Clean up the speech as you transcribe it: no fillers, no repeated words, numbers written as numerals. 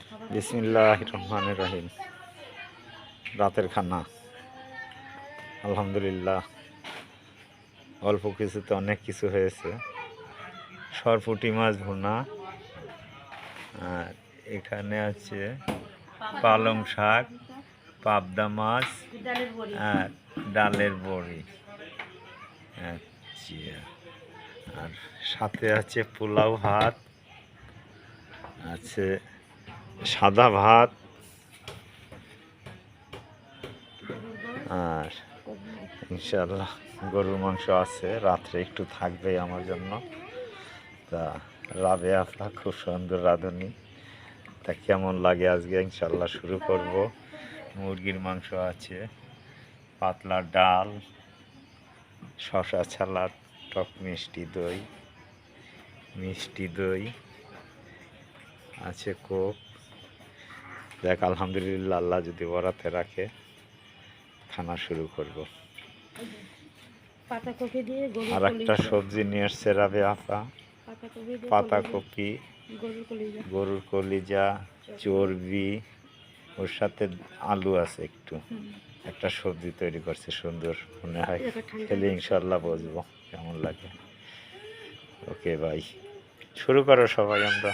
বিসমিল্লাহির রহমানির রহিম। রাতের খানা আলহামদুলিল্লাহ, অল্প কিছুতে অনেক কিছু হয়েছে। সরপুঁটি মাছ ভুনা, আর এখানে আছে পালং শাক, পাবদা মাছ আর ডালের বড়ি। আচ্ছা, আর সাথে আছে পোলাও ভাত, আছে সাদা ভাত, আর ইনশাআল্লাহ গরুর মাংস আছে। রাত্রে একটু থাকবে আমার জন্য। তা রাবেয়া আপা খুব সুন্দর রাঁধুনি। তা কেমন লাগে আজকে ইনশাআল্লাহ শুরু করব। মুরগির মাংস আছে, পাতলা ডাল, শসা সালাদ, টক মিষ্টি দই আছে, কোক। দেখ আলহামদুলিল্লাহ, আল্লাহ যদি বরাতে রাখে খানা শুরু করব। আর একটা সবজি নিয়ে এসছে রাবেয়া আপা, পাতাকপি, গরুর কলিজা, চর্বি, ওর সাথে আলু আছে একটু। একটা সবজি তৈরি করছে সুন্দর, মনে হয় খেলে ইনশাল্লাহ বুঝবো কেমন লাগে। ওকে ভাই, শুরু করো সবাই আমরা।